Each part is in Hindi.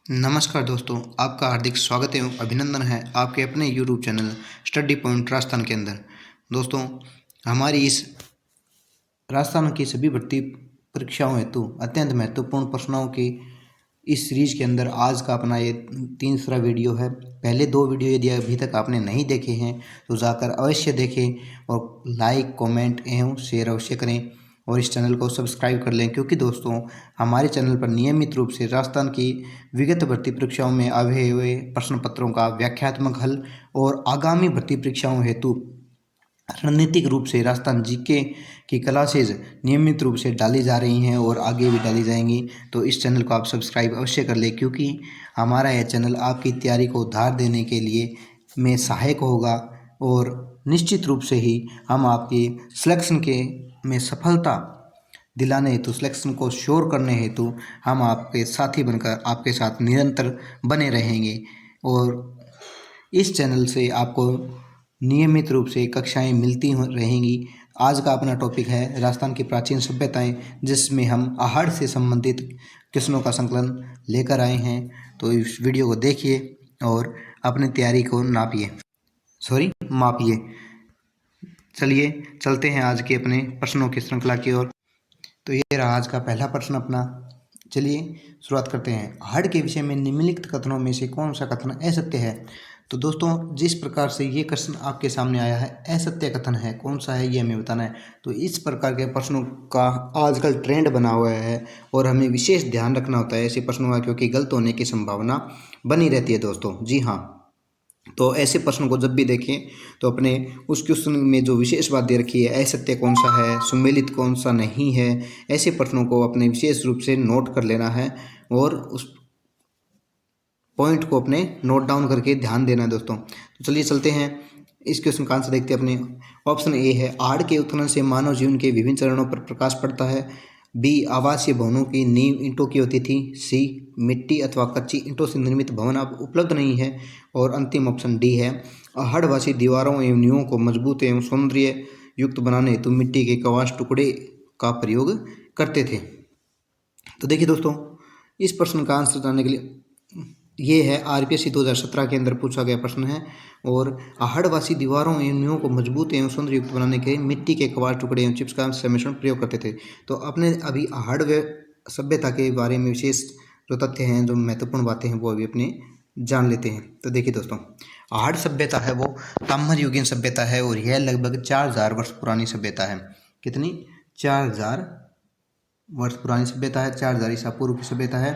नमस्कार दोस्तों, आपका हार्दिक स्वागत एवं अभिनंदन है आपके अपने YouTube channel study point Rajasthan के अंदर। दोस्तों, हमारी इस राजस्थान की सभी भर्ती परीक्षाओं हेतु अत्यंत महत्वपूर्ण प्रश्नों की इस सीरीज के अंदर आज का अपना ये तीसरा वीडियो है। पहले दो वीडियो यदि अभी तक आपने नहीं देखे हैं तो जाकर अवश्य देखें और लाइक, कमेंट एवं शेयर अवश्य करें और इस चैनल को सब्सक्राइब कर लें, क्योंकि दोस्तों हमारे चैनल पर नियमित रूप से राजस्थान की विगत भर्ती परीक्षाओं में आए हुए प्रश्न पत्रों का व्याख्यात्मक हल और आगामी भर्ती परीक्षाओं हेतु रणनीतिक रूप से राजस्थान जीके की क्लासेज नियमित रूप से डाली जा रही हैं और आगे भी डाली जाएंगी। तो इस चैनल को आप सब्सक्राइब अवश्य कर लें, क्योंकि हमारा यह चैनल आपकी तैयारी को उधार देने के लिए में सहायक होगा और निश्चित रूप से ही हम आपकी सिलेक्शन के में सफलता दिलाने हेतु, सिलेक्शन को श्योर करने हेतु हम आपके साथी बनकर आपके साथ निरंतर बने रहेंगे। और इस चैनल से आपको नियमित रूप से कक्षाएं मिलती रहेंगी। आज का अपना टॉपिक है राजस्थान की प्राचीन सभ्यताएं, जिसमें हम आहड़ से संबंधित प्रश्नों का संकलन लेकर आए हैं। तो इस वीडियो को देखिए और अपनी तैयारी को मापिए। चलिए चलते हैं आज के अपने प्रश्नों की श्रृंखला की ओर। तो ये रहा आज का पहला प्रश्न अपना। चलिए शुरुआत करते हैं। आहड़ के विषय में निम्नलिखित कथनों में से कौन सा कथन असत्य है? तो दोस्तों, जिस प्रकार से ये प्रश्न आपके सामने आया है, असत्य कथन है, कौन सा है ये हमें बताना है। तो इस प्रकार के प्रश्नों का आजकल ट्रेंड बना हुआ है और हमें विशेष ध्यान रखना होता है ऐसे प्रश्नों का, क्योंकि गलत होने की संभावना बनी रहती है दोस्तों। जी हाँ, तो ऐसे प्रश्न को जब भी देखें तो अपने उस क्वेश्चन में जो विशेष बात दे रखी है, असत्य कौन सा है, सुमेलित कौन सा नहीं है, ऐसे प्रश्नों को अपने विशेष रूप से नोट कर लेना है और उस पॉइंट को अपने नोट डाउन करके ध्यान देना है दोस्तों। तो चलिए चलते हैं इस क्वेश्चन का आंसर देखते हैं अपने। ऑप्शन ए है, आहड़ के उत्खनन से मानव जीवन के विभिन्न चरणों पर प्रकाश पड़ता है। बी, आवासीय भवनों की नींव ईंटों की होती थी। सी, मिट्टी अथवा कच्ची ईंटों से निर्मित भवन अब उपलब्ध नहीं है। और अंतिम ऑप्शन डी है, आहड़वासी दीवारों एवं नींवों को मजबूत एवं सौंदर्य युक्त बनाने हेतु मिट्टी के कवाश टुकड़े का प्रयोग करते थे। तो देखिए दोस्तों, इस प्रश्न का आंसर जानने के लिए ये है आरपीएससी 2017 के अंदर पूछा गया प्रश्न है। और आहड़वासी दीवारों एवं नींवों को मजबूत एवं सौंदर्य युक्त बनाने के लिए मिट्टी के कवाड़ टुकड़े एवं चिप्स का सम्मिश्रण प्रयोग करते थे। तो अपने अभी आहड़ सभ्यता के बारे में विशेष जो तथ्य हैं, जो महत्वपूर्ण बातें हैं, वो अभी अपने जान लेते हैं। तो देखिए दोस्तों, आहड़ सभ्यता है वो ताम्र युगीन सभ्यता है और यह लगभग 4000 वर्ष पुरानी सभ्यता है। कितनी? 4000 वर्ष पुरानी सभ्यता है, 4000 ईसा पूर्व की सभ्यता है।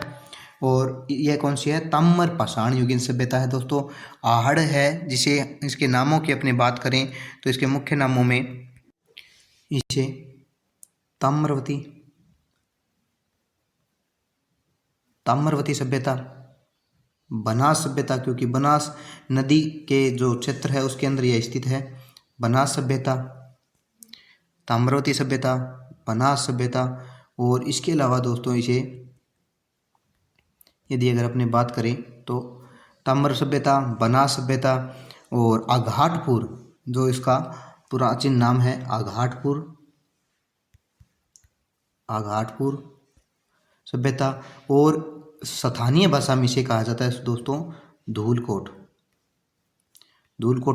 और यह कौन सी है? ताम्र पाषाण युगीन सभ्यता है दोस्तों। आहड़ है, जिसे इसके नामों की अपनी बात करें तो इसके मुख्य नामों में इसे ताम्रवती सभ्यता, बनास सभ्यता, क्योंकि बनास नदी के जो क्षेत्र है उसके अंदर यह स्थित है, बनास सभ्यता, ताम्रवती सभ्यता, बनास सभ्यता। और इसके अलावा दोस्तों इसे यदि अगर अपने बात करें तो ताम्र सभ्यता, बनास सभ्यता और आघाटपुर, जो इसका प्राचीन नाम है आघाटपुर सभ्यता। और स्थानीय भाषा में इसे कहा जाता है दोस्तों धूलकोट,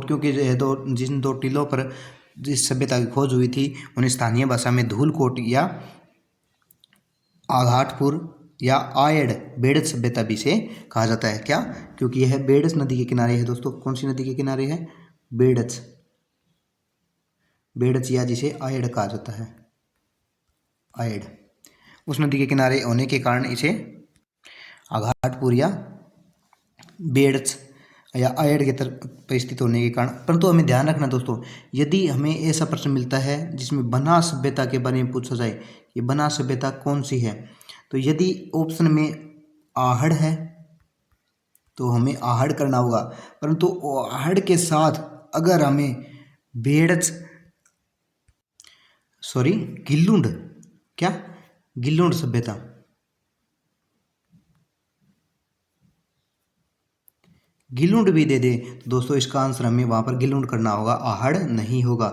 क्योंकि यह जिन दो टीलों पर जिस सभ्यता की खोज हुई थी उन्हें स्थानीय भाषा में धूलकोट या आघाटपुर या आयड़ बेड़च सभ्यता भी से कहा जाता है। क्या? क्योंकि यह बेड़च नदी के किनारे है दोस्तों। कौन सी नदी के किनारे है? बेड़च, या जिसे आयड़ कहा जाता है, आयड़, उस नदी के किनारे होने के कारण इसे आघाटपुर या बेड़च या आयड़ के पर स्थित होने के कारण। परंतु हमें ध्यान रखना दोस्तों, यदि हमें ऐसा प्रश्न मिलता है जिसमें बनास सभ्यता के बारे में पूछा जाए, ये बनास सभ्यता कौन सी है, तो यदि ऑप्शन में आहड़ है तो हमें आहड़ करना होगा। परंतु आहड़ के साथ अगर हमें बेड़च गिल्लुंड, क्या? गिल्लुंड सभ्यता, गिल्लुंड भी दे दे तो दोस्तों इसका आंसर हमें वहां पर गिल्लुंड करना होगा, आहड़ नहीं होगा।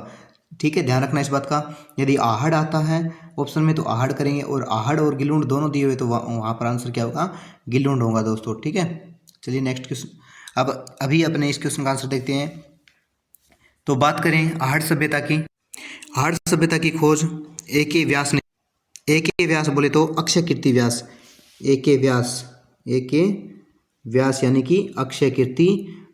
ठीक है, ध्यान रखना इस बात का। यदि आहड़ आता है ऑप्शन में तो आहड़ करेंगे, और आहड़ और गिलुंड दोनों दिए हुए तो वहाँ पर आंसर क्या होगा, गिलुंड होगा दोस्तों। ठीक है, चलिए नेक्स्ट क्वेश्चन। अब अभी अपने इस क्वेश्चन का आंसर देखते हैं। तो बात करें आहड़ सभ्यता की। आहड़ सभ्यता की खोज A.K. व्यास ने, A.K. व्यास बोले तो अक्षय कीर्ति व्यास, A.K. व्यास, A.K. व्यास यानी कि अक्षय कीर्ति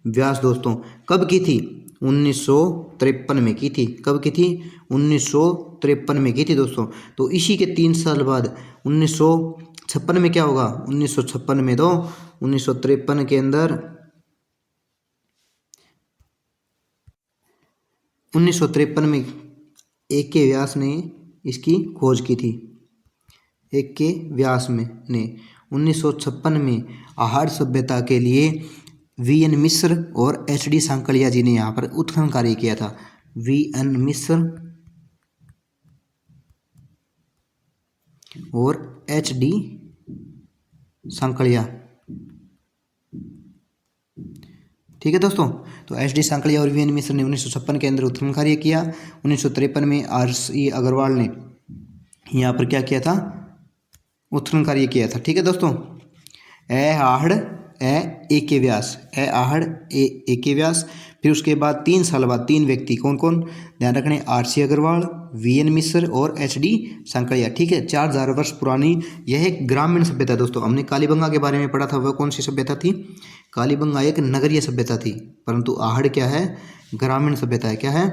व्यास दोस्तों कब की थी, 1953 में की थी। कब की थी, 1953 में की थी दोस्तों। तो इसी के 3 साल बाद 1956 में क्या होगा, 1956 में तो 1953 के अंदर 1953 में A.K. व्यास ने इसकी खोज की थी। A.K. व्यास में ने 1956 में आहड़ सभ्यता के लिए V.N. मिश्र और H.D. सांकलिया जी ने यहाँ पर उत्खनन कार्य किया था। V.N. मिश्र और H.D. सांकलिया। ठीक है दोस्तों, तो H.D. सांकलिया और V.N. मिश्र ने 1956 के अंदर उत्खनन कार्य किया। 1953 में R.C. अग्रवाल ने यहाँ पर क्या किया था, उत्खनन कार्य किया था। ठीक है दोस्तों, आहड़ A.K. व्यास, आहड़ A.K. व्यास। फिर उसके बाद 3 साल बाद 3 व्यक्ति कौन कौन, ध्यान रखने, R.C. अग्रवाल, V.N. मिश्र और H.D. सांकलिया। ठीक है, 4000 वर्ष पुरानी यह एक ग्रामीण सभ्यता दोस्तों। हमने कालीबंगा के बारे में पढ़ा था, वह कौन सी सभ्यता थी, कालीबंगा एक नगरीय सभ्यता थी, परंतु आहड़ क्या है, ग्रामीण सभ्यता है। क्या है,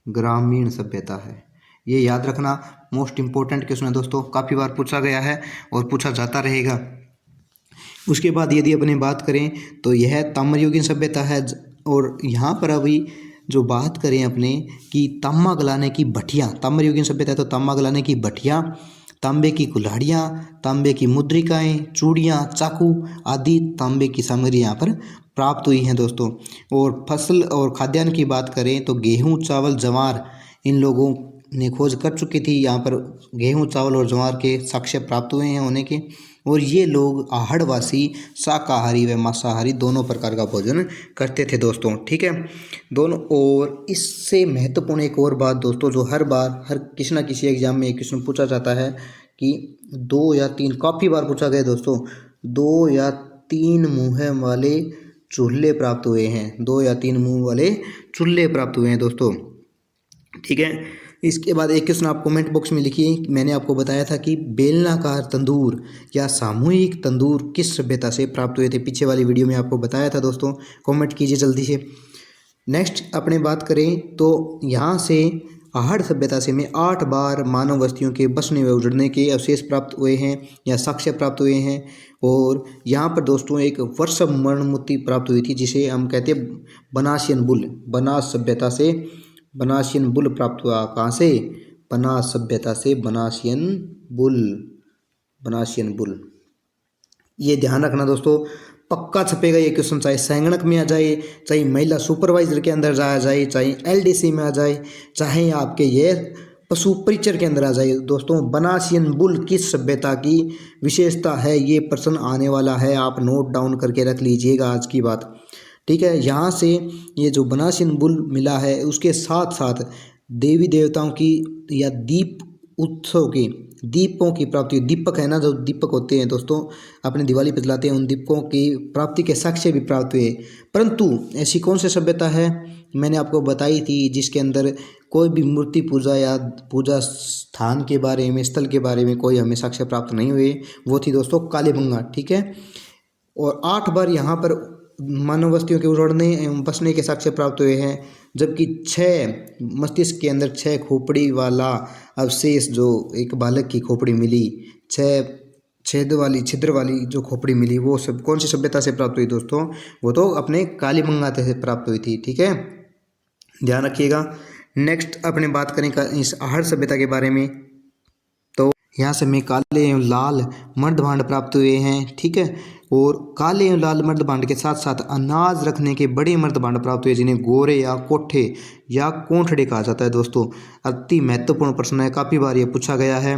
ग्रामीण सभ्यता है। ये याद रखना, मोस्ट इंपॉर्टेंट क्वेश्चन है दोस्तों, काफ़ी बार पूछा गया है और पूछा जाता रहेगा। उसके बाद यदि अपने बात करें तो यह ताम्रयुगीन सभ्यता है, और यहाँ पर अभी जो बात करें अपने कि तांबा गलाने की भट्टियाँ, ताम्रयुगीन सभ्यता है तो तांबा गलाने की भट्टियाँ, तांबे की कुल्हाड़ियाँ, तांबे की मुद्रिकाएँ, चूड़ियाँ, चाकू आदि तांबे की सामग्री यहाँ पर प्राप्त हुई हैं दोस्तों। और फसल और खाद्यान्न की बात करें तो गेहूँ, चावल, ज्वार इन लोगों ने खोज कर चुकी थी। यहाँ पर गेहूँ, चावल और ज्वार के साक्ष्य प्राप्त हुए हैं होने के। और ये लोग आहड़वासी शाकाहारी व मांसाहारी दोनों प्रकार का भोजन करते थे दोस्तों। ठीक है दोनों। और इससे महत्वपूर्ण एक और बात दोस्तों, जो हर बार हर किसी न किसी एग्जाम में एक क्वेश्चन पूछा जाता है कि 2 या 3, काफ़ी बार पूछा गया दोस्तों, 2 या 3 मुँह वाले चूल्हे प्राप्त हुए हैं, 2 या 3 मुँह वाले चूल्हे प्राप्त हुए हैं दोस्तों। ठीक है, इसके बाद एक क्वेश्चन आप कमेंट बॉक्स में लिखिए। मैंने आपको बताया था कि बेलनाकार तंदूर या सामूहिक तंदूर किस सभ्यता से प्राप्त हुए थे, पीछे वाली वीडियो में आपको बताया था दोस्तों। कमेंट कीजिए जल्दी से। नेक्स्ट अपने बात करें तो यहाँ से आहड़ सभ्यता से में 8 बार मानव बस्तियों के बसने व उजड़ने के अवशेष प्राप्त हुए हैं या साक्ष्य प्राप्त हुए हैं। और यहाँ पर दोस्तों एक वर्ष मरणमूर्ति प्राप्त हुई थी, जिसे हम कहते हैं बनासियन बुल, बनास सभ्यता से बनासियन बुल प्राप्त हुआ। कहाँ से, बनास सभ्यता से बनासियन बुल, बनासियन बुल। ये ध्यान रखना दोस्तों, पक्का छपेगा ये क्वेश्चन, चाहे संगणक में आ जाए, चाहे महिला सुपरवाइजर के अंदर जाया जाए, चाहे LDC में आ जाए, चाहे आपके ये पशु परिचर के अंदर आ जाए दोस्तों। बनासियन बुल किस सभ्यता की विशेषता है, ये प्रश्न आने वाला है, आप नोट डाउन करके रख लीजिएगा आज की बात। ठीक है, यहाँ से ये जो बनासियन बुल मिला है, उसके साथ साथ देवी देवताओं की या दीप उत्सव के दीपों की प्राप्ति, दीपक है ना, जो दीपक होते हैं दोस्तों अपने दिवाली पर जलाते हैं, उन दीपकों की प्राप्ति के साक्ष्य भी प्राप्त हुए। परंतु ऐसी कौन सी सभ्यता है, मैंने आपको बताई थी, जिसके अंदर कोई भी मूर्ति पूजा या पूजा स्थान के बारे में, स्थल के बारे में कोई हमें साक्ष्य प्राप्त नहीं हुए, वो थी दोस्तों कालीबंगा। ठीक है, और 8 बार यहाँ पर मानव बस्तियों के उजड़ने एवं बसने के साक्ष्य प्राप्त हुए हैं, जबकि 6 मस्तिष्क के अंदर 6 खोपड़ी वाला अवशेष, जो एक बालक की खोपड़ी मिली, 6 छिद्र वाली जो खोपड़ी मिली, वो सब कौन सी सभ्यता से प्राप्त हुई दोस्तों, वो तो अपने कालीबंगा से प्राप्त हुई थी। ठीक है, ध्यान रखिएगा। नेक्स्ट अपने बात करें इस आहड़ सभ्यता के बारे में, तो यहाँ से हमें काले एवं लाल मर्दभांड प्राप्त हुए हैं, ठीक है। और काले एवं लाल मर्दभांड के साथ साथ अनाज रखने के बड़े मर्दभांड प्राप्त हुए जिन्हें गोरे या कोठे या कोंठड़े कहा जाता है दोस्तों। अति महत्वपूर्ण प्रश्न है, काफ़ी बार ये पूछा गया है।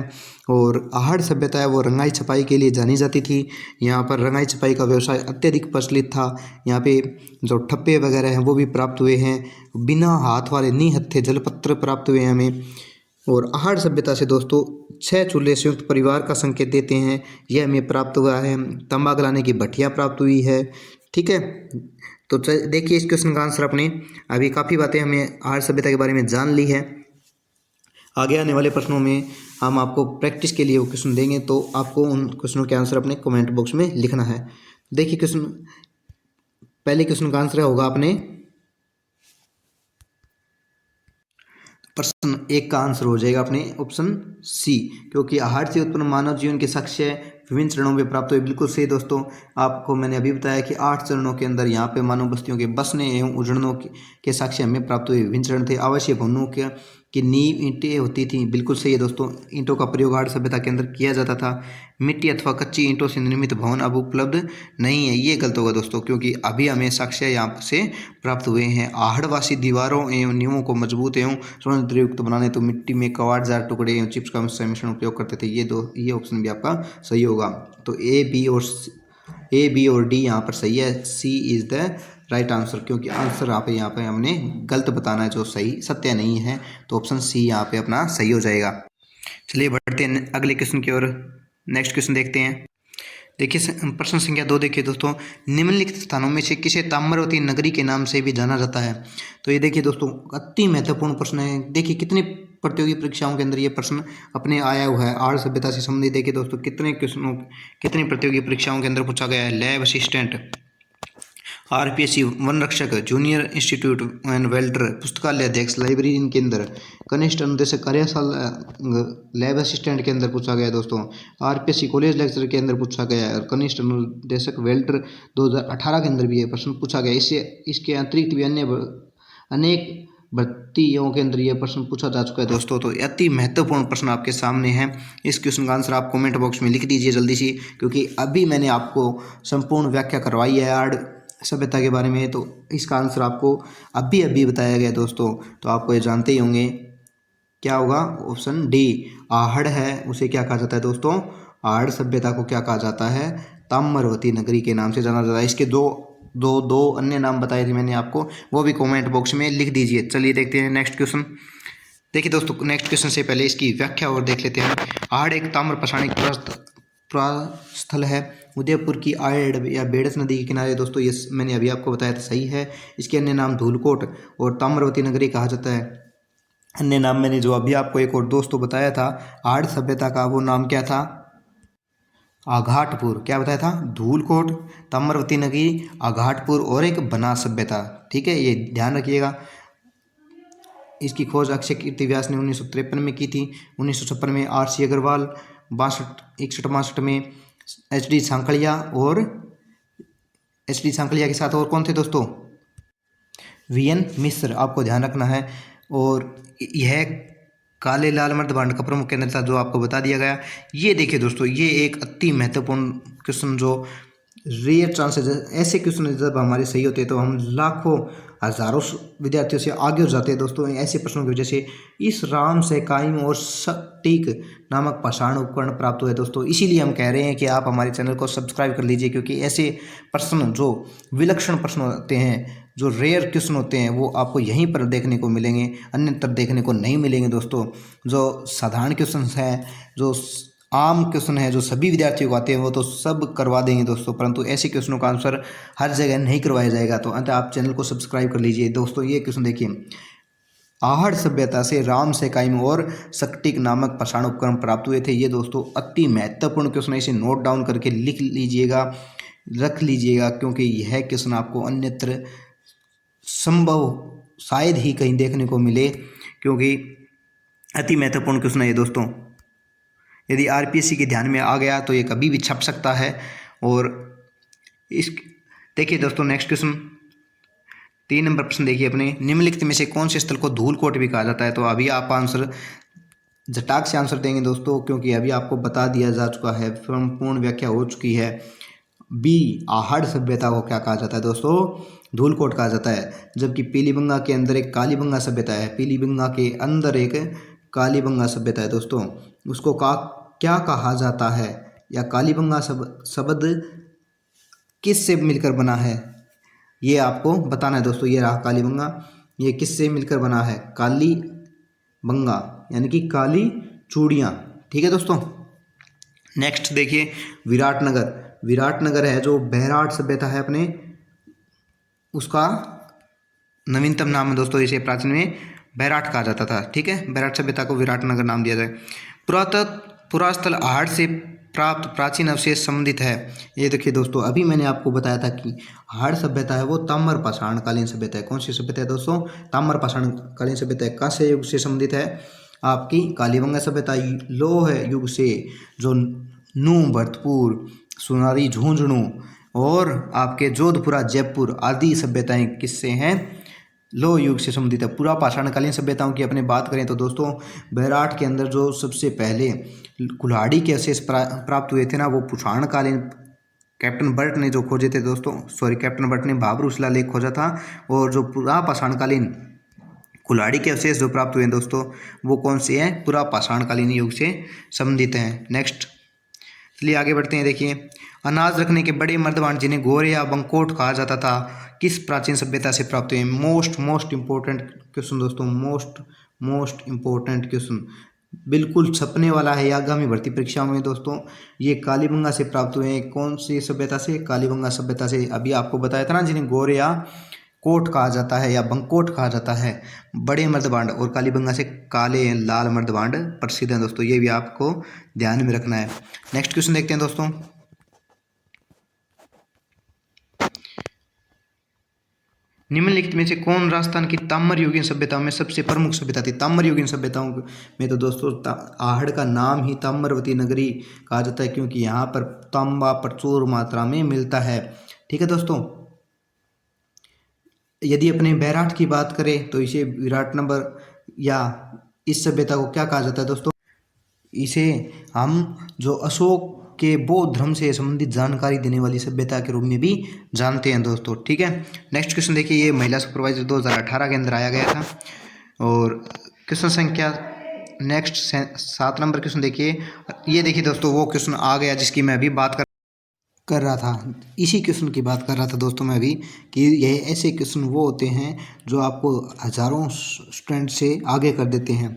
और आहड़ सभ्यता है वो रंगाई छपाई के लिए जानी जाती थी। यहाँ पर रंगाई छपाई का व्यवसाय अत्यधिक प्रचलित था। यहाँ पे जो ठप्पे वगैरह हैं वो भी प्राप्त हुए हैं। बिना हाथ वाले निहत्थे जलपत्र प्राप्त हुए हैं हमें। और आहड़ सभ्यता से दोस्तों 6 चूल्हे संयुक्त परिवार का संकेत देते हैं, यह हमें प्राप्त हुआ है। तंबा गलाने की भट्टियाँ प्राप्त हुई है, ठीक है। तो देखिए इस क्वेश्चन का आंसर अपने अभी काफ़ी बातें हमें आहड़ सभ्यता के बारे में जान ली है। आगे आने वाले प्रश्नों में हम आपको प्रैक्टिस के लिए वो क्वेश्चन देंगे, तो आपको उन क्वेश्चनों के आंसर अपने कमेंट बॉक्स में लिखना है। देखिए क्वेश्चन, पहले क्वेश्चन का आंसर होगा अपने प्रश्न 1 का आंसर हो जाएगा अपने ऑप्शन सी, क्योंकि आहड़ से उत्पन्न मानव जीवन के साक्ष्य विभिन्न चरणों में प्राप्त हुए। बिल्कुल सही दोस्तों, आपको मैंने अभी बताया कि 8 चरणों के अंदर यहाँ पे मानव बस्तियों के बसने एवं उजड़नों के साक्ष्य हमें प्राप्त हुए। विभिन्न चरण थे। आवासीय भवनों के की नींव ईंटें होती थी, बिल्कुल सही है दोस्तों। ईंटों का प्रयोग आहड़ सभ्यता के अंदर किया जाता था। मिट्टी अथवा कच्ची ईंटों से निर्मित भवन अब उपलब्ध नहीं है, ये गलत होगा दोस्तों, क्योंकि अभी हमें साक्ष्य यहाँ से प्राप्त हुए हैं। आहड़वासी दीवारों एवं नींवों को मजबूत एवं सौंदर्ययुक्त बनाने तो मिट्टी में कवाड़दार टुकड़े एवं चिप्स का मिश्रण उपयोग करते थे। ये ऑप्शन भी आपका सही होगा। तो ए बी और डी यहाँ पर सही है। सी इज द राइट आंसर, क्योंकि आंसर यहाँ पे हमने गलत बताना है, जो सही सत्य नहीं है। तो ऑप्शन सी यहाँ पे अपना सही हो जाएगा। चलिए बढ़ते हैं अगले क्वेश्चन की ओर। नेक्स्ट क्वेश्चन देखते हैं। देखिए प्रश्न संख्या 2 देखिए दोस्तों, निम्नलिखित स्थानों में से किसे ताम्रवती नगरी के नाम से भी जाना जाता है। तो ये देखिए दोस्तों अति महत्वपूर्ण प्रश्न है। देखिए कितने प्रतियोगी परीक्षाओं के अंदर ये प्रश्न अपने आया हुआ है। आहड़ सभ्यता से संबंधित देखिए दोस्तों कितनी प्रतियोगी परीक्षाओं के अंदर पूछा गया है। लैब असिस्टेंट, आरपीएससी, वन रक्षक, जूनियर इंस्टीट्यूट एंड वेल्डर, पुस्तकालय अध्यक्ष, लाइब्रेरियन के अंदर, कनिष्ठ अनुदेशक कार्यशाला, लैब असिस्टेंट के अंदर पूछा गया है दोस्तों। आरपीएससी कॉलेज लेक्चर के अंदर पूछा गया है। और कनिष्ठ अनुदेशक वेल्डर 2018 के अंदर भी ये प्रश्न पूछा गया। इसके अतिरिक्त भी अनेक भर्तियों के अंदर यह प्रश्न पूछा जा चुका है दोस्तों। तो अति महत्वपूर्ण प्रश्न आपके सामने है। इस क्वेश्चन का आंसर आप कमेंट बॉक्स में लिख दीजिए जल्दी से, क्योंकि अभी मैंने आपको संपूर्ण व्याख्या करवाई है आहड़ सभ्यता के बारे में। तो इसका आंसर आपको अभी बताया गया दोस्तों। तो आपको ये जानते ही होंगे क्या होगा। ऑप्शन डी आहड़ है उसे क्या कहा जाता है दोस्तों। आहड़ सभ्यता को क्या कहा जाता है, ताम्रवती नगरी के नाम से जाना जाता है। इसके दो अन्य नाम बताए थे मैंने आपको, वो भी कमेंट बॉक्स में लिख दीजिए। चलिए देखते हैं नेक्स्ट क्वेश्चन। देखिए दोस्तों नेक्स्ट क्वेश्चन से पहले इसकी व्याख्या और देख लेते हैं। आहड़ एक ताम्र पाषाणिक प्रस्थल है, उदयपुर की आयड़ या बेड़स नदी के किनारे दोस्तों। ये मैंने अभी आपको बताया था, सही है। इसके अन्य नाम धूलकोट और ताम्रवती नगरी कहा जाता है। अन्य नाम मैंने जो अभी आपको एक और दोस्तों बताया था आहड़ सभ्यता का, वो नाम क्या था, आघाटपुर। क्या बताया था, धूलकोट, ताम्रवती नगरी, आघाटपुर और एक बनास सभ्यता। ठीक है, ये ध्यान रखिएगा। इसकी खोज अक्षय कीर्ति व्यास ने 1953 में की थी। 1956 में आर.सी. अग्रवाल, 61-62 में एच.डी. सांकलिया के साथ और कौन थे दोस्तों, वी.एन. मिश्र। आपको ध्यान रखना है। और यह काले लाल मर्दभांड का प्रमुख केंद्र था, जो आपको बता दिया गया। ये देखिए दोस्तों, ये एक अति महत्वपूर्ण क्वेश्चन, जो रेयर चांसेस, ऐसे क्वेश्चन जब हमारे सही होते हैं तो हम लाखों हजारों विद्यार्थियों से आगे हो जाते हैं दोस्तों। ऐसे प्रश्नों की वजह से इस राम से कायम और सटीक नामक पाषाण उपकरण प्राप्त हुए दोस्तों। इसीलिए हम कह रहे हैं कि आप हमारे चैनल को सब्सक्राइब कर लीजिए, क्योंकि ऐसे प्रश्न जो विलक्षण प्रश्न होते हैं, जो रेयर क्वेश्चन होते हैं, वो आपको यहीं पर देखने को मिलेंगे, अन्यत्र देखने को नहीं मिलेंगे दोस्तों। जो साधारण क्वेश्चन हैं, जो आम क्वेश्चन है, जो सभी विद्यार्थियों को आते हैं, वो तो सब करवा देंगे दोस्तों, परंतु ऐसे क्वेश्चनों का आंसर हर जगह नहीं करवाया जाएगा। तो अंत आप चैनल को सब्सक्राइब कर लीजिए दोस्तों। ये क्वेश्चन देखिए, आहड़ सभ्यता से राम से कायम और सक्टिक नामक पाषाण उपकरण प्राप्त हुए थे। ये दोस्तों अति महत्वपूर्ण क्वेश्चन है, इसे नोट डाउन करके लिख लीजिएगा, रख लीजिएगा, क्योंकि यह क्वेश्चन आपको अन्यत्र संभव शायद ही कहीं देखने को मिले, क्योंकि अति महत्वपूर्ण क्वेश्चन है ये दोस्तों। यदि आरपीएससी के ध्यान में आ गया तो ये कभी भी छप सकता है। और इस देखिए दोस्तों नेक्स्ट क्वेश्चन 3 नंबर प्रश्न देखिए अपने, निम्नलिखित में से कौन से स्थल को धूलकोट भी कहा जाता है। तो अभी आप आंसर झटाक से आंसर देंगे दोस्तों, क्योंकि अभी आपको बता दिया जा चुका है, संपूर्ण व्याख्या हो चुकी है। बी, आहड़ सभ्यता को क्या कहा जाता है दोस्तों? धूलकोट कहा जाता है। जबकि पीलीबंगा के अंदर एक कालीबंगा सभ्यता है, पीलीबंगा के अंदर एक कालीबंगा सभ्यता है दोस्तों, उसको क्या कहा जाता है, या कालीबंगा शब्द किस से मिलकर बना है, ये आपको बताना है दोस्तों। ये रहा कालीबंगा, ये किससे मिलकर बना है? काली बंगा यानी कि काली चूड़ियाँ। ठीक है दोस्तों। नेक्स्ट देखिए विराटनगर। विराटनगर है जो बैराट सभ्यता है अपने, उसका नवीनतम नाम है दोस्तों। इसे प्राचीन में बैराट कहा जाता था। ठीक है, बैराट सभ्यता को विराटनगर नाम दिया जाए। पुरास्थल आहड़ से प्राप्त प्राचीन अवशेष संबंधित है। ये देखिए दोस्तों, अभी मैंने आपको बताया था कि आहड़ सभ्यता है वो ताम्र पाषाणकालीन सभ्यता है। कौन सी सभ्यता है दोस्तों? ताम्र पाषाणकालीन सभ्यता है। कहाँ से युग से संबंधित है? आपकी कालीबंगा सभ्यता लोह युग से, जो नू भरतपुर, सुनारी झुंझुनू और आपके जोधपुरा जयपुर आदि सभ्यताएं किससे हैं? लोह युग से संबंधित है। पूरा पाषाणकालीन सभ्यताओं की अपने बात करें तो दोस्तों, बैराट के अंदर जो सबसे पहले कुल्हाड़ी के अवशेष प्राप्त हुए थे ना, वो पाषाणकालीन कैप्टन बर्ट ने जो खोजे थे दोस्तों, कैप्टन बर्ट ने भाभरू शिलालेख खोजा था। और जो पूरा पाषाणकालीन कुल्हाड़ी के अवशेष जो प्राप्त हुए हैं दोस्तों, वो कौन से हैं? पूरा पाषाणकालीन युग से संबंधित हैं। नेक्स्ट चलिए आगे बढ़ते हैं। देखिए अनाज रखने के बड़े मर्दभांड जिन्हें गोरे या बंकोट कहा जाता था, किस प्राचीन सभ्यता से प्राप्त हुए? मोस्ट इंपॉर्टेंट क्वेश्चन दोस्तों, मोस्ट इंपॉर्टेंट क्वेश्चन, बिल्कुल छपने वाला है आगामी भर्ती परीक्षाओं में दोस्तों। ये कालीबंगा से प्राप्त हुए हैं। कौन सी सभ्यता से? कालीबंगा सभ्यता से। अभी आपको बताया था ना, जिन्हें गोरे या कोट कहा जाता है या बंकोट कहा जाता है, बड़े मर्दभांड, और कालीबंगा से काले लाल मर्दभांड प्रसिद्ध हैं दोस्तों। ये भी आपको ध्यान में रखना है। नेक्स्ट क्वेश्चन देखते हैं दोस्तों। निम्नलिखित में से कौन राजस्थान की ताम्र युगीन सभ्यताओं में सबसे प्रमुख सभ्यता थी? ताम्र युगीन सभ्यताओं में तो दोस्तों आहड़ का नाम ही ताम्रवती नगरी कहा जाता है, क्योंकि यहाँ पर तांबा प्रचुर मात्रा में मिलता है। ठीक है दोस्तों। यदि अपने बैराट की बात करें तो इसे विराटनगर, या इस सभ्यता को क्या कहा जाता है दोस्तों? इसे हम जो अशोक के बौद्ध धर्म से संबंधित जानकारी देने वाली सभ्यता के रूप में भी जानते हैं दोस्तों। ठीक है। नेक्स्ट क्वेश्चन देखिए, ये महिला सुपरवाइजर 2018 के अंदर आया गया था। और क्वेश्चन संख्या नेक्स्ट 7 नंबर क्वेश्चन देखिए। ये देखिए दोस्तों, वो क्वेश्चन आ गया जिसकी मैं अभी बात कर रहा था। इसी क्वेश्चन की बात कर रहा था दोस्तों मैं अभी, कि यह ऐसे क्वेश्चन वो होते हैं जो आपको हजारों स्टूडेंट से आगे कर देते हैं।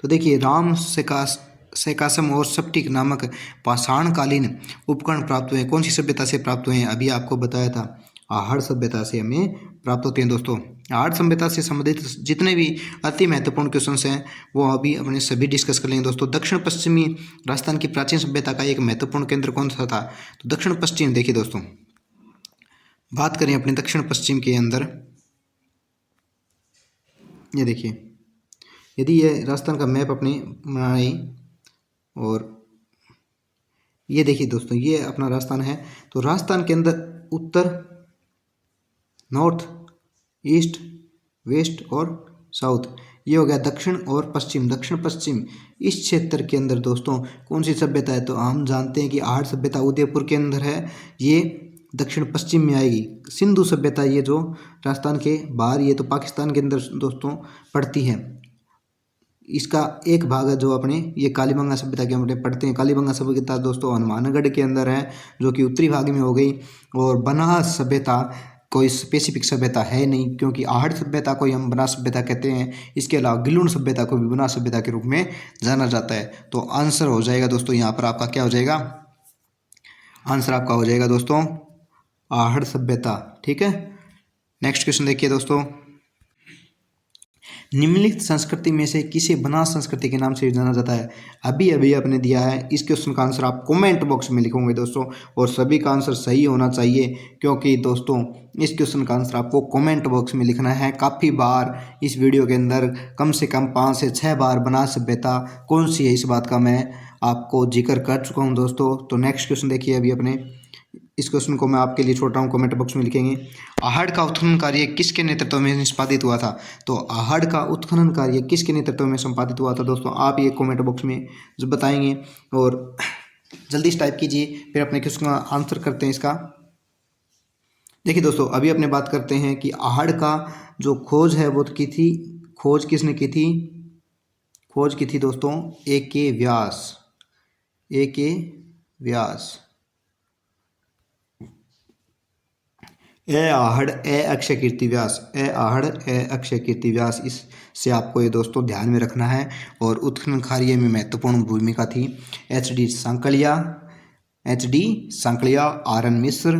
तो देखिए, राम सेकासम और स्फटिक नामक पाषाणकालीन उपकरण प्राप्त हुए। कौन सी सभ्यता से प्राप्त हुए हैं? अभी आपको बताया था, आहड़ सभ्यता से हमें प्राप्त होते हैं दोस्तों। आहड़ सभ्यता से संबंधित जितने भी अति महत्वपूर्ण क्वेश्चंस हैं वो अभी अपने सभी डिस्कस कर लेंगे दोस्तों। दक्षिण पश्चिमी राजस्थान की प्राचीन सभ्यता का एक महत्वपूर्ण केंद्र कौन सा था? तो दक्षिण पश्चिम, देखिए दोस्तों, बात करें अपने दक्षिण पश्चिम के अंदर, ये देखिए, यदि ये राजस्थान का मैप अपने बनाए, और ये देखिए दोस्तों, ये अपना राजस्थान है। तो राजस्थान के अंदर उत्तर, नॉर्थ, ईस्ट, वेस्ट और साउथ, ये हो गया दक्षिण और पश्चिम। दक्षिण पश्चिम इस क्षेत्र के अंदर दोस्तों कौन सी सभ्यता है? तो हम जानते हैं कि आहड़ सभ्यता उदयपुर के अंदर है, ये दक्षिण पश्चिम में आएगी। सिंधु सभ्यता, ये जो राजस्थान के बाहर, ये तो पाकिस्तान के अंदर दोस्तों पड़ती है। इसका एक भाग है जो अपने ये कालीबंगा सभ्यता के अपने पढ़ते हैं। कालीबंगा सभ्यता दोस्तों हनुमानगढ़ के अंदर है, जो कि उत्तरी भाग में हो गई। और बनास सभ्यता कोई स्पेसिफिक सभ्यता है नहीं, क्योंकि आहड़ सभ्यता को हम बनास सभ्यता कहते हैं। इसके अलावा गिलुण सभ्यता को भी बनास सभ्यता के रूप में जाना जाता है। तो आंसर हो जाएगा दोस्तों, यहाँ पर आपका क्या हो जाएगा? आंसर आपका हो जाएगा दोस्तों आहड़ सभ्यता। ठीक है। नेक्स्ट क्वेश्चन देखिए दोस्तों, निम्नलिखित संस्कृति में से किसे बनास संस्कृति के नाम से जाना जाता है? अभी अभी आपने दिया है। इस क्वेश्चन का आंसर आप कमेंट बॉक्स में लिखोगे दोस्तों, और सभी का आंसर सही होना चाहिए, क्योंकि दोस्तों इस क्वेश्चन का आंसर आपको कमेंट बॉक्स में लिखना है। काफ़ी बार इस वीडियो के अंदर कम से कम 5 से 6 बार बनास सभ्यता कौन सी है, इस बात का मैं आपको जिक्र कर चुका हूँ दोस्तों। तो नेक्स्ट क्वेश्चन देखिए, अभी अपने इस क्वेश्चन को मैं आपके लिए छोड़ रहा हूँ, कमेंट बॉक्स में लिखेंगे। आहड़ का उत्खनन कार्य किसके नेतृत्व में निष्पादित हुआ था? तो आहड़ का उत्खनन कार्य किसके नेतृत्व में संपादित हुआ था दोस्तों? आप ये कमेंट बॉक्स में जो बताएंगे, और जल्दी से टाइप कीजिए, फिर अपने क्वेश्चन का आंसर करते हैं इसका। देखिए दोस्तों, अभी अपने बात करते हैं कि आहड़ का जो खोज है वो की थी, खोज किसने की थी? खोज की थी दोस्तों A.K. व्यास। A.K. व्यास। आहड़ अक्षय कीर्ति व्यास। आहड़ अक्षय कीर्ति व्यास, इससे आपको ये दोस्तों ध्यान में रखना है। और उत्खनन कार्य में महत्वपूर्ण भूमिका थी H.D. सांकलिया, R.N. मिश्र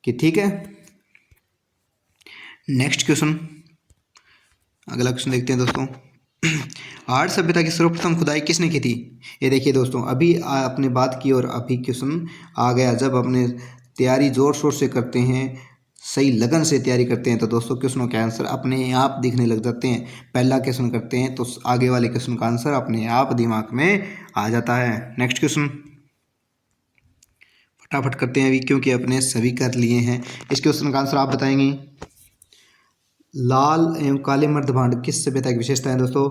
की। ठीक है, नेक्स्ट क्वेश्चन, अगला क्वेश्चन देखते हैं दोस्तों। आहड़ सभ्यता की सर्वप्रथम खुदाई किसने की थी? ये देखिए दोस्तों, अभी आपने बात की और अभी क्वेश्चन आ गया। जब अपने तैयारी जोर शोर से करते हैं, सही लगन से तैयारी करते हैं, तो दोस्तों क्वेश्चनों के आंसर अपने आप दिखने लग जाते हैं। पहला क्वेश्चन करते हैं तो आगे वाले क्वेश्चन का आंसर अपने आप दिमाग में आ जाता है। नेक्स्ट क्वेश्चन फटाफट करते हैं अभी, क्योंकि अपने सभी कर लिए हैं। इस क्वेश्चन का आंसर आप बताएंगे। लाल एवं काले मर्दभांड किस सभ्यता की विशेषता है दोस्तों?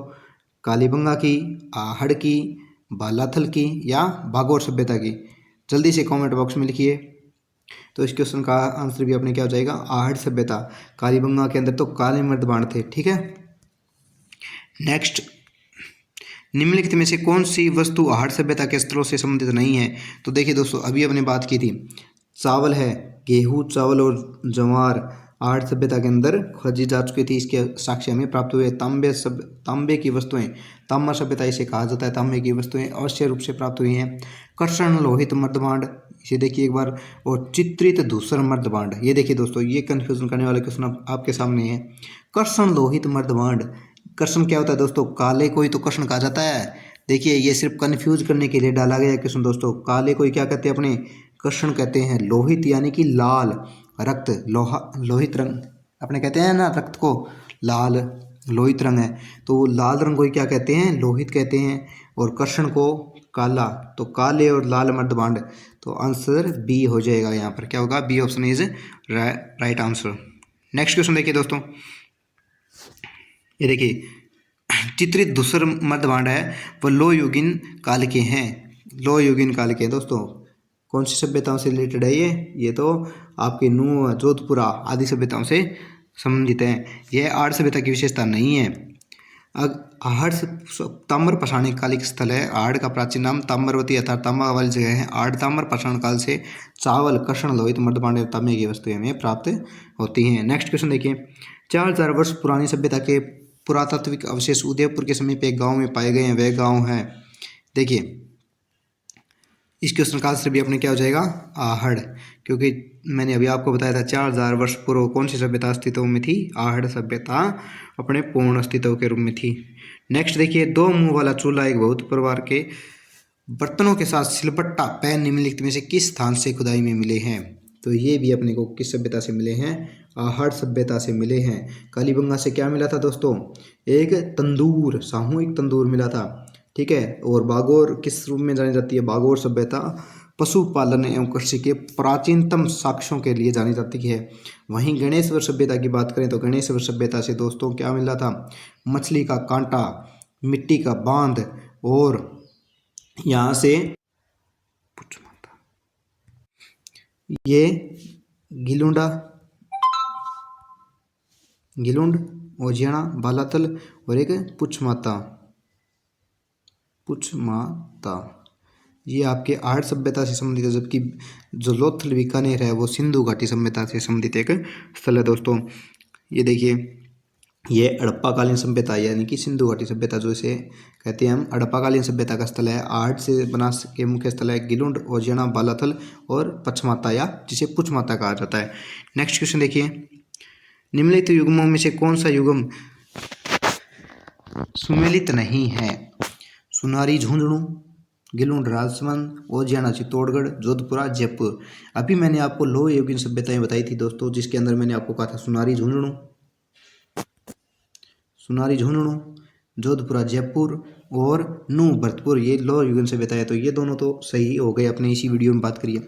कालीबंगा की, आहड़ की, बालाथल की या भागोर सभ्यता की? जल्दी से कमेंट बॉक्स में लिखिए। तो इस क्वेश्चन का आंसर भी अपने क्या हो जाएगा? आहड़ सभ्यता। कालीबंगा के अंदर तो काले मर्दभांड थे। ठीक है, नेक्स्ट, निम्नलिखित में से कौन सी वस्तु आहड़ सभ्यता के स्तरों से संबंधित नहीं है? तो देखिए दोस्तों, अभी अपने बात की थी, चावल है, गेहूँ, चावल और ज्वार आहड़ सभ्यता के अंदर खोजी जा चुकी थी। इसके साक्ष्य हमें प्राप्त हुए। तांबे की वस्तुएं, ताम्र सभ्यता इसे कहा जाता है, तांबे की वस्तुएं अवश्य रूप से प्राप्त हुई हैं। कर्षण लोहित मर्दभांड, इसे देखिए एक बार। और चित्रित धूसर मर्दभांड, ये देखिए दोस्तों, ये कन्फ्यूजन करने वाला क्वेश्चन आपके सामने है। कर्षण लोहित मर्दभांड, कर्षण क्या होता है दोस्तों? काले को ही तो कर्षण कहा जाता है। देखिए, ये सिर्फ कन्फ्यूज करने के लिए डाला गया क्वेश्चन दोस्तों। काले को ही क्या कहते हैं अपने? कर्षण कहते हैं। लोहित यानी कि लाल, रक्त, लोहित रंग अपने कहते हैं ना, रक्त को लाल, लोहित रंग है, तो लाल रंग को ही क्या कहते हैं? लोहित कहते हैं। और कर्षण को काला, तो काले और लाल मर्दभांड। तो आंसर बी हो जाएगा। यहाँ पर क्या होगा? B option is right answer. Next question देखिए दोस्तों, ये देखिए, चित्रित धूसर मर्दभांड है वो लो युगीन काल के हैं। लो युगीन काल के हैं दोस्तों। कौन सी सभ्यताओं से रिलेटेड है ये तो आपके नूह, जोधपुरा आदि सभ्यताओं से संबंधित है। यह आहड़ सभ्यता की विशेषता नहीं है। आहड़ ताम्र पाषाण कालिक स्थल है। आहड़ का प्राचीन नाम ताम्रवती अर्थात तांबा वाली जगह है। आहड़ ताम्र पाषाण काल से चावल, कर्षण लोहित मर्दभांड एवं तांबे की वस्तुएं हमें प्राप्त होती हैं। नेक्स्ट क्वेश्चन देखिए, 4000 वर्ष पुरानी सभ्यता के पुरातात्विक अवशेष उदयपुर के समीप एक गांव में पाए गए हैं। वह गांव है, देखिए, इस क्वेश्चन का आंसर भी अपने क्या हो जाएगा? आहड़, क्योंकि मैंने अभी आपको बताया था 4000 वर्ष पूर्व कौन सी सभ्यता अस्तित्व में थी? आहड़ सभ्यता अपने पूर्ण अस्तित्व के रूप में थी। नेक्स्ट देखिए, दो मुंह वाला चूल्हा एक बहुत प्रकार के बर्तनों के साथ सिलबट्टा पैन निम्नलिखित में से किस स्थान से खुदाई में मिले हैं? तो ये भी अपने को किस सभ्यता से मिले हैं? आहड़ सभ्यता से मिले हैं। कालीबंगा से क्या मिला था दोस्तों? एक तंदूर, सामूहिक तंदूर मिला था। ठीक है, और बागोर किस रूप में जानी जाती है? बागोर सभ्यता पशुपालन एवं कृषि के प्राचीनतम साक्ष्यों के लिए जानी जाती है। वहीं गणेश्वर सभ्यता की बात करें तो गणेश्वर सभ्यता से दोस्तों क्या मिला था? मछली का कांटा, मिट्टी का बांध, और यहाँ से ये गिलुंडा, गिलुंड, ओजियाना, बालातल और एक पुछ माता, ये आपके आहड़ सभ्यता से संबंधित है। जबकि जो लोथल बीकानेर है वो सिंधु घाटी सभ्यता से संबंधित एक स्थल है दोस्तों। ये देखिए, ये हड़प्पाकालीन सभ्यता यानी कि सिंधु घाटी सभ्यता जो इसे कहते हैं हम, हड़प्पाकालीन सभ्यता का स्थल है। आहड़ से बनास के मुख्य स्थल है गिलुंड, ओजियाना, बालाथल और पचमाता, या जिसे पुछमाता कहा जाता है। नेक्स्ट क्वेश्चन देखिए, निम्नलिखित युग्मों में से कौन सा युग्म सुमेलित नहीं है? सुनारी झुंझुनू, गिलुंड राजसमंद, ओजियाना चित्तौड़गढ़, जोधपुरा जयपुर। अभी मैंने आपको लोह युगीन सभ्यताएं बताई थी दोस्तों, जिसके अंदर मैंने आपको कहा था सुनारी झुंझुनू, जोधपुरा जयपुर और नूह भरतपुर, ये लोह युगीन सभ्यता है। तो ये दोनों तो सही हो गए, अपने इसी वीडियो में बात करिए।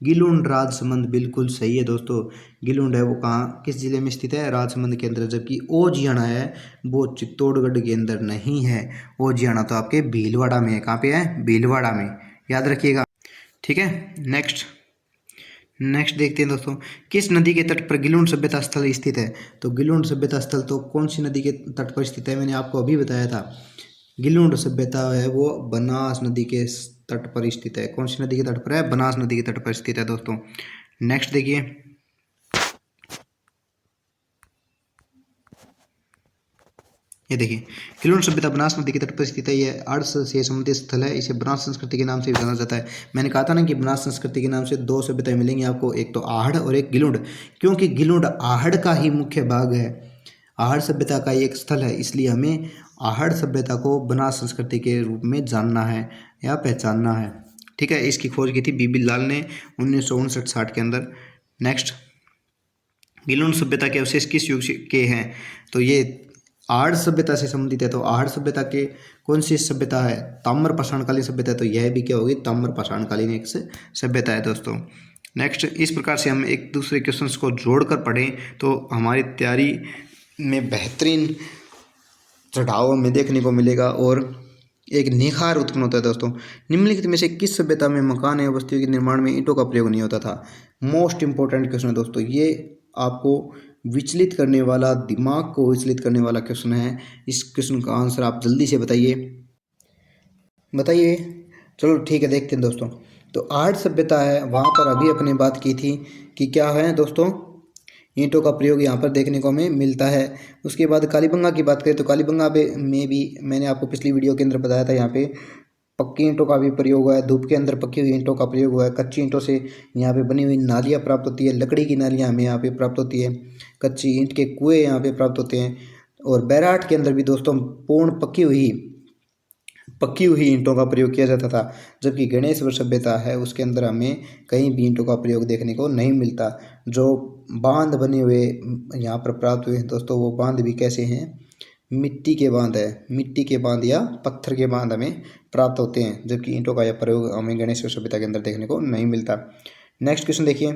गिलुंड राजसमंद बिल्कुल सही है दोस्तों। गिलुंड है वो कहाँ किस जिले में स्थित है? राजसमंद के अंदर। जबकि ओजियाना है वो चित्तौड़गढ़ के अंदर नहीं है। ओजियाना तो आपके भीलवाड़ा में है। कहाँ पे है? भीलवाड़ा में, याद रखिएगा। ठीक है, नेक्स्ट नेक्स्ट देखते हैं दोस्तों, किस नदी के तट पर गिलुंड सभ्यता स्थल स्थित है? तो गिलुंड सभ्यता स्थल तो कौन सी नदी के तट पर स्थित है? मैंने आपको अभी बताया था। गिलुंड सभ्यता है वो बनास नदी के तट पर स्थित है। कौन सी नदी के तट पर है? बनास नदी के तट पर स्थित है दोस्तों। नेक्स्ट देखिए, ये देखिए, गिलुंड सभ्यता बनास नदी के तट पर स्थित है। यह अर्ध से समुद्री स्थल है। इसे बनास संस्कृति के नाम से भी जाना जाता है। मैंने कहा था ना कि बनास संस्कृति के नाम से दो सभ्यताएं मिलेंगी आपको, एक तो आहड़ और एक गिलुंड। क्योंकि गिलुंड आहड़ का ही मुख्य भाग है, आहड़ सभ्यता का एक स्थल है, इसलिए हमें आहड़ सभ्यता को बनास संस्कृति के रूप में जानना है या पहचानना है। ठीक है, इसकी खोज की थी बीबी लाल ने 1959-60 के अंदर। नेक्स्ट, गिलुंड सभ्यता के अवशेष किस युग के हैं? तो ये आहड़ सभ्यता से संबंधित है। तो आहड़ सभ्यता के कौन सी सभ्यता है? ताम्र पाषाणकालीन सभ्यता है। तो यह भी क्या होगी? ताम्र पाषाणकालीन एक सभ्यता है दोस्तों। नेक्स्ट, इस प्रकार से हम एक दूसरे क्वेश्चंस को जोड़कर पढ़ें तो हमारी तैयारी में बेहतरीन चढ़ाव हमें देखने को मिलेगा और एक निखार उत्पन्न होता है दोस्तों। निम्नलिखित में से किस सभ्यता में मकान एवं वस्तुओं के निर्माण में ईंटों का प्रयोग नहीं होता था? मोस्ट इंपॉर्टेंट क्वेश्चन है दोस्तों, ये आपको विचलित करने वाला, दिमाग को विचलित करने वाला क्वेश्चन है। इस क्वेश्चन का आंसर आप जल्दी से बताइए, बताइए। चलो ठीक है, देखते हैं दोस्तों। तो आहड़ सभ्यता है, वहाँ पर अभी अपने बात की थी कि क्या है दोस्तों, ईंटों का प्रयोग यहाँ पर देखने को हमें मिलता है। उसके बाद कालीबंगा की बात करें तो कालीबंगा में भी मैंने आपको पिछली वीडियो के अंदर बताया था, यहाँ पे पक्की ईंटों का भी प्रयोग हुआ है। धूप के अंदर पकी हुई ईंटों का प्रयोग हुआ है। कच्ची ईंटों से यहाँ पे बनी हुई नालियाँ प्राप्त होती है, लकड़ी की नालियाँ हमें यहाँ पे प्राप्त होती है, कच्ची ईंट के कुएँ यहाँ पे प्राप्त होते हैं। और बैराठ के अंदर भी दोस्तों पूर्ण पक्की हुई ईंटों का प्रयोग किया जाता था। जबकि गणेश्वर सभ्यता है उसके अंदर हमें कहीं भी ईंटों का प्रयोग देखने को नहीं मिलता। जो बांध बने हुए यहाँ पर प्राप्त हुए हैं दोस्तों, वो बांध भी कैसे हैं? मिट्टी के बांध है, मिट्टी के बांध या पत्थर के बांध हमें प्राप्त होते हैं। जबकि ईंटों का यह प्रयोग हमें गणेश्वर सभ्यता के अंदर देखने को नहीं मिलता। नेक्स्ट क्वेश्चन देखिए,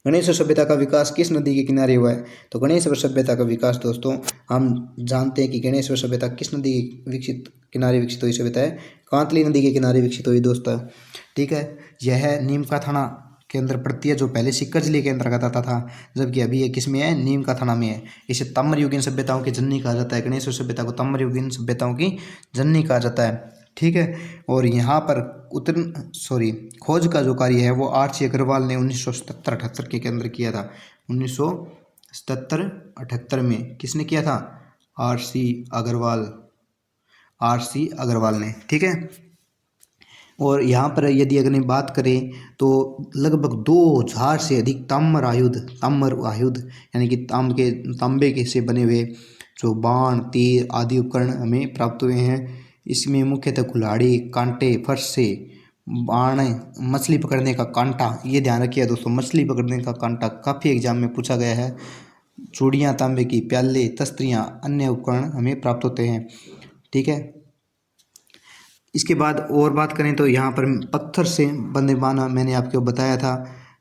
गणेश्वर सभ्यता का विकास किस नदी के किनारे हुआ है? तो गणेश्वर सभ्यता का विकास दोस्तों हम जानते हैं कि गणेश्वर सभ्यता किस नदी के किनारे विकसित हुई सभ्यता है? कांतली नदी के किनारे विकसित हुई दोस्तों। ठीक है, यह नीम का थाना के अंदर पड़ती है, जो पहले सीकर जिले के अंतर्गत आता था, जबकि अभी ये किस में है? नीम का थाना में है। इसे ताम्रयुगीन सभ्यताओं की जननी कहा जाता है। गणेश्वर सभ्यता को ताम्रयुगीन सभ्यताओं की जननी कहा जाता है। ठीक है, और यहाँ पर खोज का जो कार्य है वो आर सी अग्रवाल ने 1977-78 के अंदर किया था। 1977-78 में किसने किया था? आर सी अग्रवाल ने। ठीक है, और यहाँ पर यदि अगर बात करें तो लगभग 2000 से अधिक ताम्र आयुध यानी कि तांबे के से बने हुए जो बाण, तीर आदि उपकरण हमें प्राप्त हुए हैं। इसमें मुख्यतः कुल्हाड़ी, कांटे, फर्श से बाण, मछली पकड़ने का कांटा, ये ध्यान रखिए दोस्तों, मछली पकड़ने का कांटा काफ़ी एग्जाम में पूछा गया है। चूड़ियाँ तांबे की, प्याले, तस्तरियाँ, अन्य उपकरण हमें प्राप्त होते हैं। ठीक है, इसके बाद और बात करें तो यहाँ पर पत्थर से बने बाना मैंने आपको बताया था।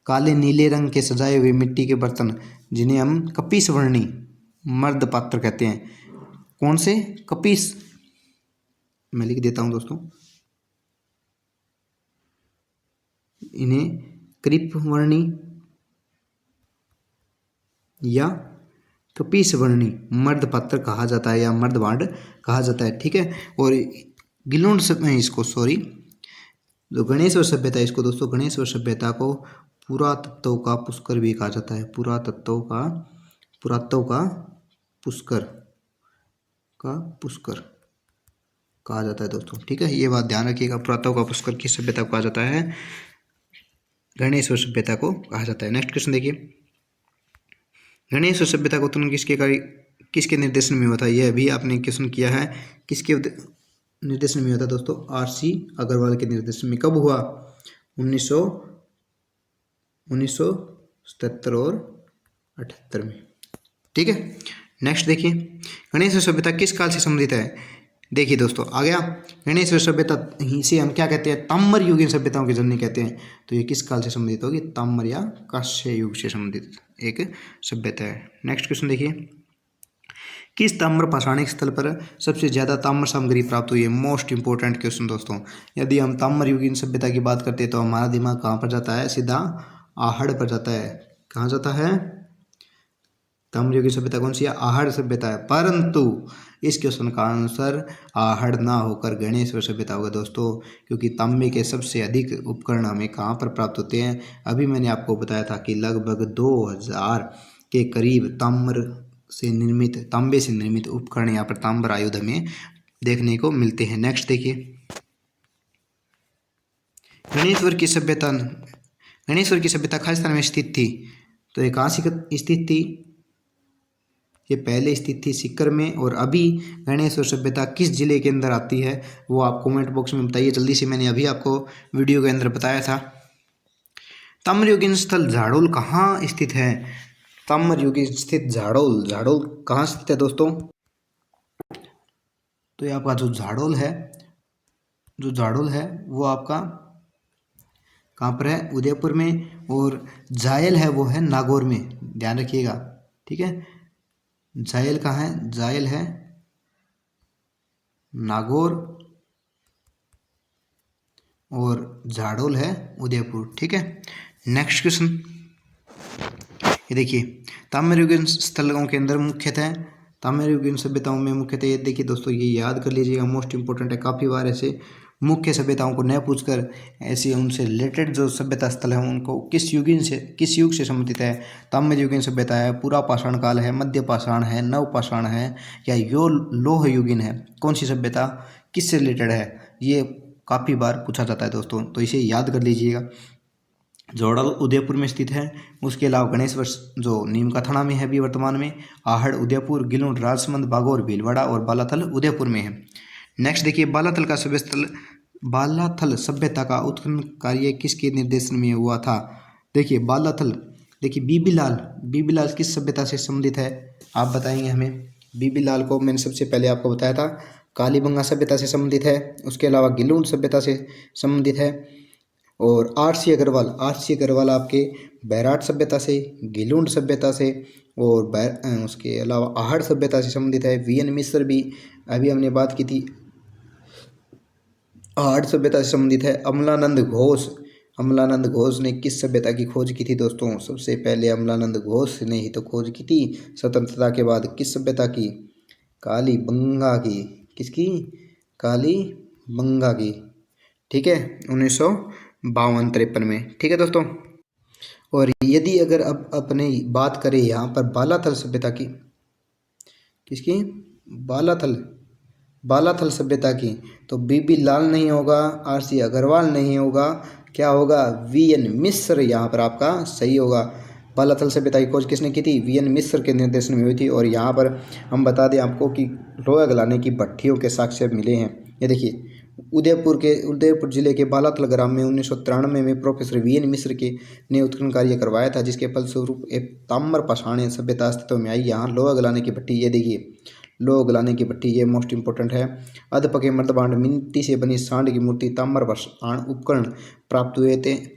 काले नीले रंग के सजाए हुए मिट्टी के बर्तन जिन्हें हम कपीस वर्णी मर्द पात्र कहते हैं। कौन से? कपीस, मैं लिख देता हूँ दोस्तों, इन्हें कृप वर्णी या कपीस वर्णी मर्द पात्र कहा जाता है या मर्द भांड कहा जाता है। ठीक है, और गिलुंड जो गणेश्वर सभ्यता, इसको दोस्तों गणेश्वर सभ्यता को पुरातत्व का पुष्कर भी कहा जाता है। पुरातत्व का पुष्कर कहा जाता है दोस्तों। ठीक है, ये बात ध्यान रखिएगा, पुरातत्व का पुष्कर किस सभ्यता को कहा जाता है? गणेश्वर सभ्यता को कहा जाता है। नेक्स्ट क्वेश्चन देखिए, गणेश्वर सभ्यता का उत्खनन किसके निर्देशन में हुआ था? यह भी आपने क्वेश्चन किया है। किसके निर्देशन में हुआ था दोस्तों? आर सी अग्रवाल के निर्देशन में। कब हुआ? 1977 और 78 में। ठीक है, नेक्स्ट देखिए, गणेश्वर सभ्यता किस काल से संबंधित है? देखिए दोस्तों आ गया। गणेश्वर सभ्यता इसे हम क्या कहते हैं, ताम्र युगीन सभ्यताओं की जननी कहते हैं। तो ये किस काल से संबंधित होगी, ताम्र या कांस्य युग से संबंधित एक सभ्यता है। नेक्स्ट क्वेश्चन देखिए, किस ताम्र पाषाणिक स्थल पर सबसे ज्यादा ताम्र सामग्री प्राप्त हुई है। मोस्ट इंपोर्टेंट क्वेश्चन दोस्तों। यदि हम ताम्र युगीन सभ्यता की बात करते हैं तो हमारा दिमाग कहाँ पर जाता है, सीधा आहड़ पर जाता है। कहाँ जाता है, ताम्र युगीन सभ्यता कौन सी है, आहड़ सभ्यता है। परंतु इस क्वेश्चन का आंसर आहड़ ना होकर गणेश्वर सभ्यता होगा दोस्तों, क्योंकि तांबे के सबसे अधिक उपकरण हमें कहाँ पर प्राप्त होते हैं। अभी मैंने आपको बताया था कि लगभग 2000 के करीब तांबे से निर्मित उपकरण यहाँ पर ताम्र आयुध हमें देखने को मिलते हैं। नेक्स्ट देखिए, गणेश्वर की सभ्यता खालिस्तान में स्थित थी। तो ये कहाँ स्थित थी, ये पहले स्थित थी सीकर में, और अभी गणेश्वर सभ्यता किस जिले के अंदर आती है वो आप कमेंट बॉक्स में बताइए जल्दी से। मैंने अभी आपको वीडियो के अंदर बताया था। ताम्रयुगीन स्थल झाड़ोल कहाँ स्थित है, ताम्रयुगीन स्थित झाड़ोल कहाँ स्थित है दोस्तों। तो ये आपका जो झाड़ोल है वो आपका कहाँ पर है, उदयपुर में, और जायल है वो है नागौर में, ध्यान रखिएगा। ठीक है, जायल कहाँ है, जायल है नागौर, और झाड़ोल है उदयपुर। ठीक है, नेक्स्ट क्वेश्चन ये देखिए, ताम्रयुगीन स्थलों के अंदर मुख्यतः ताम्रयुगीन सभ्यताओं में मुख्यतः ये देखिए दोस्तों, ये याद कर लीजिएगा, मोस्ट इंपॉर्टेंट है। काफ़ी बार ऐसे मुख्य सभ्यताओं को न पूछकर ऐसे उनसे रिलेटेड जो सभ्यता स्थल है उनको किस युग से संबंधित है। ताम्रयुगीन सभ्यता है, पूरा पाषाण काल है, मध्य पाषाण है, नव पाषाण है, या यो लोह युगीन है, कौन सी सभ्यता किससे रिलेटेड है, ये काफ़ी बार पूछा जाता है दोस्तों, तो इसे याद कर लीजिएगा। जोड़ल उदयपुर में स्थित है। उसके अलावा गणेश्वर जो नीम का थाना में है अभी वर्तमान में, आहड़ उदयपुर, गिलोड राजसमंद, बागौर भीलवाड़ा, और बालाथल उदयपुर में है। नेक्स्ट देखिए, बालाथल सभ्यता का उत्खनन कार्य किसके निर्देशन में हुआ था। देखिए बालाथल, देखिए बीबीलाल किस सभ्यता से संबंधित है, आप बताएंगे हमें। बीबीलाल को मैंने सबसे पहले आपको बताया था कालीबंगा सभ्यता से संबंधित है। उसके अलावा गिलोड सभ्यता से संबंधित है, और आर.सी. अग्रवाल आपके बैराट सभ्यता से, गिलोड सभ्यता से, और उसके अलावा आहड़ सभ्यता से संबंधित है। वी.एन. मिश्र भी अभी हमने बात की थी, आहड़ सभ्यता से संबंधित है। अमलानंद घोष ने किस सभ्यता की खोज की थी दोस्तों, सबसे पहले अमलानंद घोष ने ही तो खोज की थी स्वतंत्रता के बाद, किस सभ्यता की, कालीबंगा की। किसकी, कालीबंगा की। ठीक है, 1952-53 में। ठीक है दोस्तों, और यदि अगर अब अपने बात करें यहाँ पर बालाथल सभ्यता की, किसकी, बालाथल सभ्यता की, तो बीबी लाल नहीं होगा, आर.सी. अग्रवाल नहीं होगा, क्या होगा, वी.एन. मिश्र यहाँ पर आपका सही होगा। बालाथल सभ्यता की खोज किसने की थी, वी.एन. मिश्र के निर्देशन में हुई थी। और यहाँ पर हम बता दें आपको कि लोहा गलाने की भट्टियों के साक्ष्य मिले हैं। ये देखिए, उदयपुर जिले के बालाथल ग्राम में 1993 में प्रोफेसर वी.एन. मिश्र के ने उत्खनन कार्य करवाया था, जिसके फलस्वरूप एक ताम्र पाषाण सभ्यता अस्तित्व में आई। यहाँ लोहा गलाने की भट्टी, ये देखिए लोह गलाने की भट्टी, ये मोस्ट इंपॉर्टेंट है। अधपके मर्दभांड, मिट्टी से बनी सांड की मूर्ति, ताम्र पाषाण उपकरण प्राप्त हुए थे।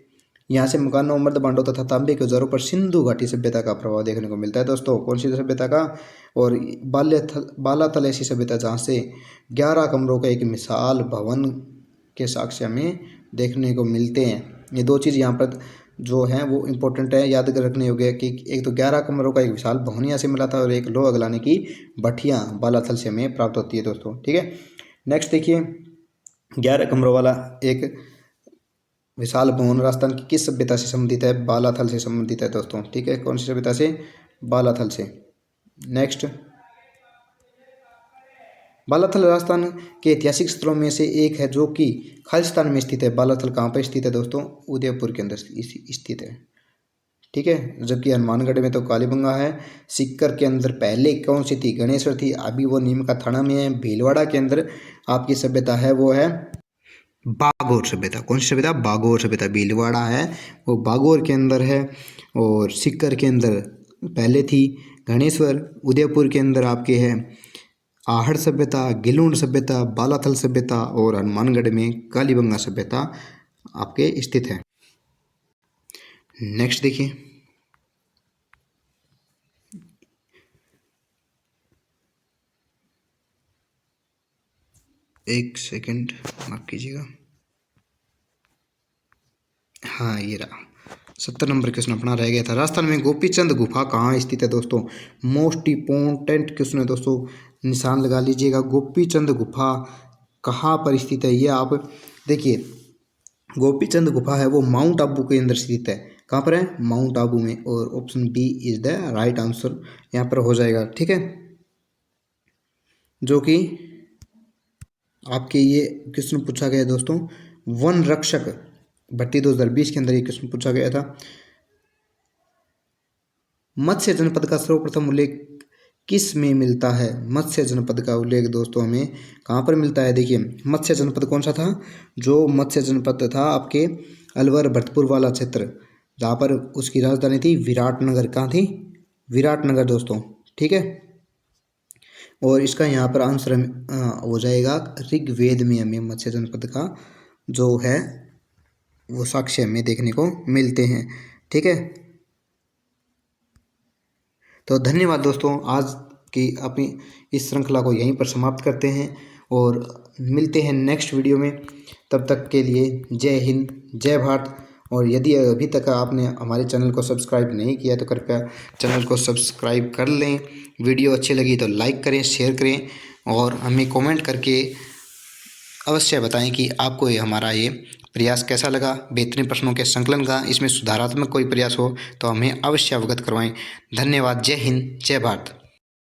यहाँ से मकानों, मर्दभांडों तथा तांबे के औजारों पर सिंधु घाटी सभ्यता का प्रभाव देखने को मिलता है दोस्तों। कौन सी सभ्यता का, और बालाथल ऐसी सभ्यता जहाँ से 11 कमरों का एक विशाल भवन के साक्ष्य हमें देखने को मिलते हैं। ये दो चीज़ यहाँ पर जो है वो इम्पोर्टेंट है, याद रखने योग्य कि एक तो 11 कमरों का एक विशाल भवन यहाँ से मिला था, और एक लोहा गलाने की भट्टियाँ बालाथल से हमें प्राप्त होती है दोस्तों। ठीक है, नेक्स्ट देखिए, 11 कमरों वाला एक विशाल भवन राजस्थान की किस सभ्यता से संबंधित है, बालाथल से संबंधित है दोस्तों। ठीक है, कौन सी सभ्यता से, बालाथल से। नेक्स्ट, बालाथल राजस्थान के ऐतिहासिक स्थलों में से एक है जो कि खालिस्तान में स्थित है। बालाथल कहाँ पर स्थित है दोस्तों, उदयपुर के अंदर स्थित है। ठीक है, जबकि हनुमानगढ़ में तो कालीबंगा है। सीकर के अंदर पहले कौन सी थी, गणेश्वर थी, अभी वो नीम का थाना में है। भीलवाड़ा के अंदर आपकी सभ्यता है वो है बागौर सभ्यता। कौन सी सभ्यता, बागौर सभ्यता। भीलवाड़ा है वो बागौर के अंदर है, और सीकर के अंदर पहले थी। गणेश्वर उदयपुर के अंदर आपके है। आहड़ सभ्यता, गिलुंड सभ्यता, बालाथल सभ्यता और हनुमानगढ़ में कालीबंगा सभ्यता आपके स्थित है। नेक्स्ट देखिए, एक सेकंड माफ कीजिएगा। हाँ ये रहा 70 नंबर क्वेश्चन अपना रह गया था। राजस्थान में गोपीचंद गुफा कहाँ स्थित है दोस्तों? मोस्ट इंपॉर्टेंट क्वेश्चन है दोस्तों, निशान लगा लीजिएगा। गोपीचंद गुफा कहाँ पर स्थित है ये आप देखिए। गोपीचंद गुफा है वो माउंट आबू के अंदर स्थित है। कहाँ पर है? माउंट आबू में। और option B is the right answer यहाँ पर हो जाएगा। ठीक है, जो कि आपके ये क्वेश्चन पूछा गया दोस्तों, वन रक्षक भर्ती 2020 के अंदर ये क्वेश्चन पूछा गया था। मत्स्य जनपद का सर्वप्रथम उल्लेख किस में मिलता है? मत्स्य जनपद का उल्लेख दोस्तों हमें कहाँ पर मिलता है? देखिए मत्स्य जनपद कौन सा था? जो मत्स्य जनपद था आपके अलवर भरतपुर वाला क्षेत्र, जहाँ पर उसकी राजधानी थी विराटनगर। कहाँ थी? विराटनगर दोस्तों। ठीक है, और इसका यहाँ पर आंसर हो जाएगा ऋग्वेद में हमें मत्स्य जनपद का जो है वो साक्ष्य हमें देखने को मिलते हैं। ठीक है, तो धन्यवाद दोस्तों, आज की अपनी इस श्रृंखला को यहीं पर समाप्त करते हैं और मिलते हैं नेक्स्ट वीडियो में। तब तक के लिए जय हिंद, जय भारत। और यदि अभी तक आपने हमारे चैनल को सब्सक्राइब नहीं किया तो कृपया चैनल को सब्सक्राइब कर लें। वीडियो अच्छी लगी तो लाइक करें, शेयर करें और हमें कमेंट करके अवश्य बताएं कि आपको ये हमारा ये प्रयास कैसा लगा। बेहतरीन प्रश्नों के संकलन का इसमें सुधारात्मक कोई प्रयास हो तो हमें अवश्य अवगत करवाएं। धन्यवाद। जय हिंद, जय भारत।